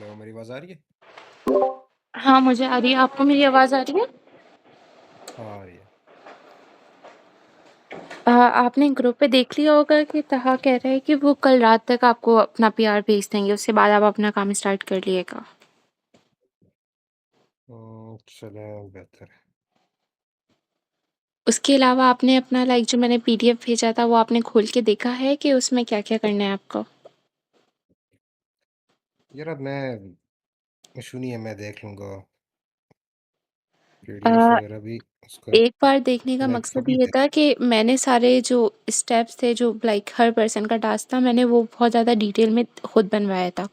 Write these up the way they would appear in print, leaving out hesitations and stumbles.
Hello, मेरी आवाज़ आ रही है? हाँ, मुझे आ रही है। आपको मेरी आवाज़ आ रही है? हाँ, आ रही है। आपने ग्रुप पे देख लिया होगा कि तहा कह रहा है कि वो कल रात तक आपको अपना पीआर भेज देंगे, उसके बाद आप अपना काम स्टार्ट कर लिएगा। चलें, बेहतर है। उसके अलावा आपने अपना जो मैंने पीडीएफ भेजा था वो आपने खोल के देखा है कि उसमें क्या-क्या करना है आपको? यार, अब मैं इशू नहीं है, मैं देख लूँगा पीडीएफ अ, वगैरह भी उसका। एक बार देखने का लाइक मकसद अभी ये देख। था कि मैंने सारे जो स्टेप्स थे, जो हर पर्सन का टास्क था, मैंने वो बहुत ज़्यादा डिटेल में खुद बनवाया था।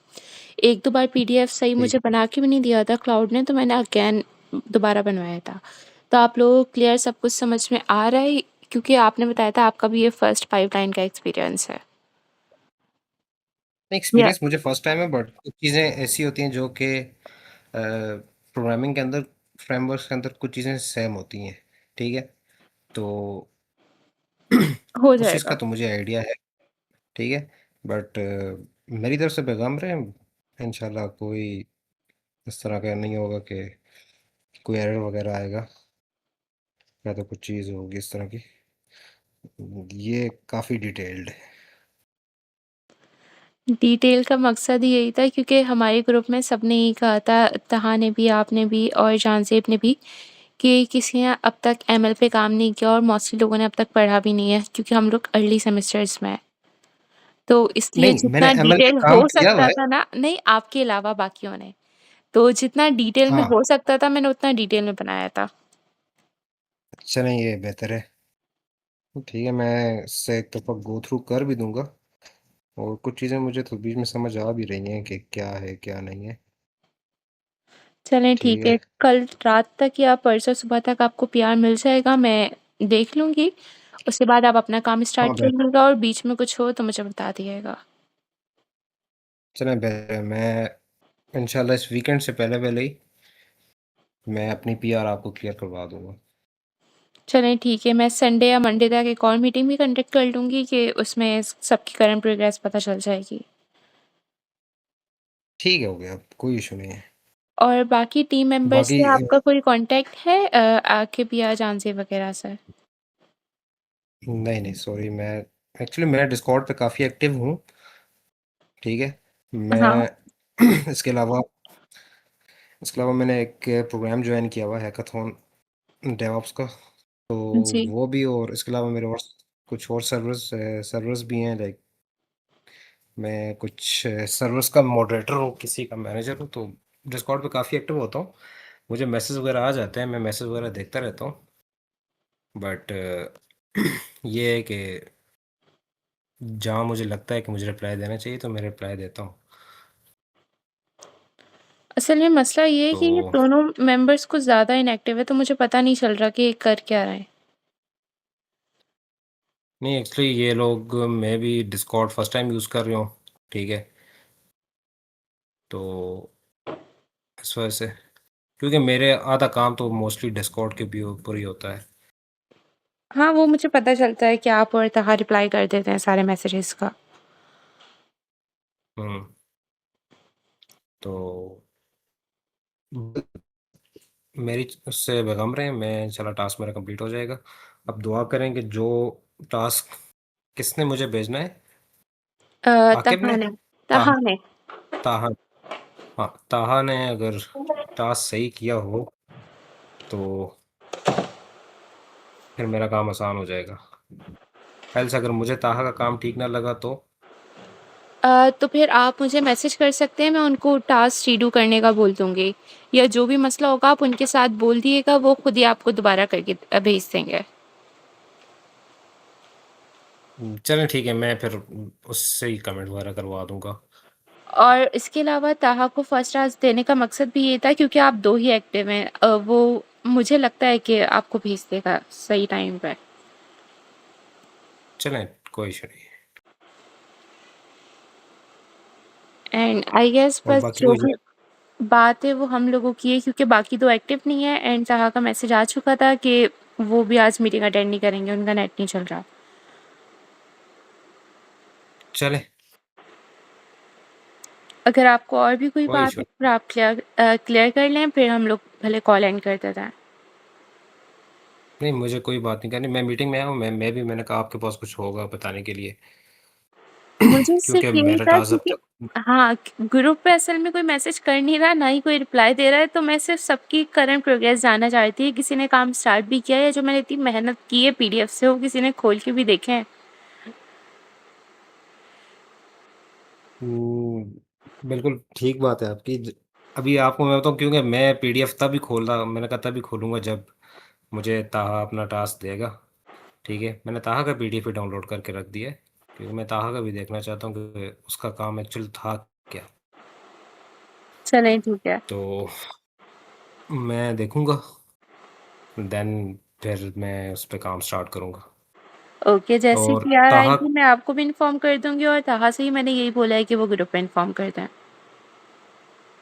1-2 बार पीडीएफ सही ठीक। मुझे बना के भी नहीं दिया था क्लाउड ने, तो मैंने अगेन दोबारा बनवाया था। तो आप लोगों को क्लियर सब कुछ समझ में आ रहा है? क्योंकि आपने बताया था आपका भी ये फर्स्ट पाइपलाइन का एक्सपीरियंस है। या एक्सपीरियंस मुझे फर्स्ट टाइम है, बट कुछ चीज़ें ऐसी होती हैं जो कि प्रोग्रामिंग के अंदर, फ्रेमवर्क्स के अंदर कुछ चीज़ें सेम होती हैं। ठीक है, तो हो उस चीज़ का जाएगा। तो मुझे आइडिया है। ठीक है, बट मेरी तरफ से पैगाम रहे, इंशाल्लाह कोई इस तरह का नहीं होगा कि कोई एरर वगैरह आएगा या तो कुछ चीज़ होगी इस तरह की। ये काफ़ी डिटेल्ड है। डिटेल का मकसद ही यही था क्योंकि हमारे ग्रुप में सबने यही कहा था, तहा ने भी, आपने भी और जांज़ेब ने भी, कि किसी ने अब तक एमएल पे काम नहीं किया और मोस्टली लोगों ने अब तक पढ़ा भी नहीं है क्योंकि हम लोग अर्ली सेमेस्टर्स में हैं। तो इसलिए नहीं, जितना मैंने एमएल पे डिटेल काम हो किया हुआ सकता है। था ना, नहीं आपके अलावा बाकियों ने, तो जितना डिटेल में हाँ, हो सकता था मैंने उतना डिटेल में बनाया था। चलें, ये बेहतर है। ठीक है, मैं इससे एक दफ़ा गो थ्रू कर भी दूंगा, और कुछ चीज़ें मुझे तो बीच में समझ आ भी रही हैं कि क्या है क्या नहीं है। चलें ठीक ठीक है। है, कल रात तक या परसों सुबह तक आपको पीआर मिल जाएगा, मैं देख लूँगी। उसके बाद आप अपना काम हाँ, स्टार्ट कर बेहतर। लीजिएगा और बीच में कुछ हो तो मुझे बता दिएगा। चलें, बेहतर है। मैं इंशाल्लाह इस वीकेंड से पहले पहले ही मैं अपनी पीआर आपको क्लियर करवा दूंगा। चलें ठीक है, मैं संडे या मंडे तक एक और मीटिंग भी कंडक्ट कर लूँगी कि उसमें सबकी करंट प्रोग्रेस पता चल जाएगी। ठीक है, हो गया, अब कोई इशू नहीं है। और बाकी टीम मेंबर्स बाकी से आपका कोई कॉन्टैक्ट है आके पीआर जानचे वगैरह से? नहीं नहीं, सॉरी, मैं एक्चुअली मैं डिस्कॉर्ड पे काफ़ी एक्टिव हूँ। ठीक है, हाँ, मैं इसके अलावा मैंने एक प्रोग्राम ज्वाइन किया हुआ है, हैकाथॉन डेवऑप्स का। तो जी। वो भी, और इसके अलावा मेरे और कुछ और सर्वर्स भी हैं। लाइक मैं कुछ सर्वर्स का मॉडरेटर हूँ, किसी का मैनेजर हूँ, तो डिस्कॉर्ड पे काफ़ी एक्टिव होता हूँ। मुझे मैसेज वगैरह आ जाते हैं, मैं मैसेज वगैरह देखता रहता हूँ। बट ये है कि जहाँ मुझे लगता है कि मुझे रिप्लाई देना चाहिए तो मैं रिप्लाई देता हूँ। असल में मसला ये है तो कि ये दोनों मेंबर्स कुछ ज़्यादा इनएक्टिव है, तो मुझे पता नहीं चल रहा कि ये कर क्या रहे हैं। नहीं, एक्चुअली ये लोग, मैं भी डिस्कॉर्ड फर्स्ट टाइम यूज़ कर रहा हूँ। ठीक है, तो इस वजह से, क्योंकि मेरे आधा काम तो मोस्टली डिस्कॉर्ड के भी ऊपर ही होता है। हाँ, वो मुझे पता चलता है कि आप और तहा रिप्लाई कर देते हैं सारे मैसेजेस का। हम्म। तो मेरी उससे बेगम रहे, मैं चला टास्क मेरा कंप्लीट हो जाएगा। अब दुआ करें कि जो टास्क, किसने मुझे भेजना है? आकिब तहा ने? ने ताहा? तहा ने ताहा? हाँ, ताहा ने अगर टास्क सही किया हो तो फिर मेरा काम आसान हो जाएगा। एल्स अगर मुझे ताहा का काम ठीक ना लगा तो तो फिर आप मुझे मैसेज कर सकते हैं, मैं उनको टास्क रीडू करने का बोल दूँगी, या जो भी मसला होगा आप उनके साथ बोल दिएगा, वो खुद ही आपको दोबारा करके भेज देंगे। चलें, ठीक है, मैं फिर उससे ही कमेंट वगैरह करवा दूंगा। और इसके अलावा ताहा को फर्स्ट टास्क देने का मकसद भी ये था क्योंकि आप 2 ही एक्टिव हैं। वो मुझे लगता है कि आपको भेज देगा सही टाइम पे। चलें, कोई इशू नहीं है। एंड आई गेस और बस बाकी जो कोई भी बात है वो हम लोगों की है क्योंकि बाकी 2 एक्टिव नहीं है, एंड ताहा का मैसेज आ चुका था कि वो भी आज मीटिंग अटेंड नहीं करेंगे, उनका नेट नहीं चल रहा। चलें। अगर आपको और भी कोई कोई बात इशू है फिर आप क्लियर कर लें, फिर हम लोग भले कॉल एंड कर देते हैं। नहीं, मुझे कोई बात नहीं करनी। मैं मीटिंग में आया हूँ, मैंने कहा आपके पास कुछ होगा बताने के लिए। मुझे क्योंकि सिर्फ यही मेरा था टास्क अब क्योंकि तक। हाँ, ग्रुप पे असल में कोई मैसेज कर नहीं रहा, ना ही कोई रिप्लाई दे रहा है, तो मैं सिर्फ सबकी करंट प्रोग्रेस जानना चाह रही थी। किसी ने काम स्टार्ट भी किया है या जो मैंने इतनी मेहनत की है पीडीएफ से, वो किसी ने खोल के भी देखे हैं? बिल्कुल ठीक बात है आपकी। अभी आपको मैं बताऊँ, क्योंकि मैं पीडीएफ तभी खोल रहा, मैंने कहा तभी खोलूंगा जब मुझे ताहा अपना टास्क देगा। ठीक है, मैंने ताहा का पीडीएफ भी डाउनलोड करके रख दिया है, क्योंकि मैं ताहा का भी देखना चाहता हूँ कि उसका काम एक्चुअल था क्या। चलें ठीक है। तो मैं देखूंगा, देन फिर मैं उस पर काम स्टार्ट करूंगा। ओके, जैसे और पीआर ताहा आएगी मैं आपको भी इन्फॉर्म कर दूंगी, और ताहा से ही मैंने यही बोला है कि वो ग्रुप पे इन्फॉर्म कर दें।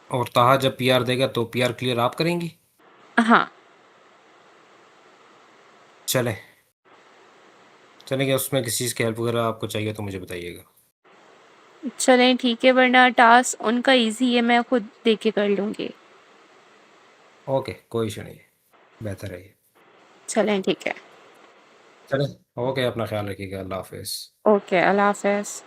और ताहा जब पीआर देगा तो पीआर क्लियर आप करेंगी? हाँ। चले चलेंगे, उसमें किसी चीज़ की हेल्प वगैरह आपको चाहिए तो मुझे बताइएगा। चलें ठीक है, वरना टास्क उनका इजी है, मैं खुद देख के कर लूँगी। ओके, कोई इशू नहीं है, बेहतर है ये। चलें ठीक है। चलें, ओके, अपना ख्याल रखिएगा, अल्लाह हाफिज़। ओके, अल्लाह हाफ़िज़।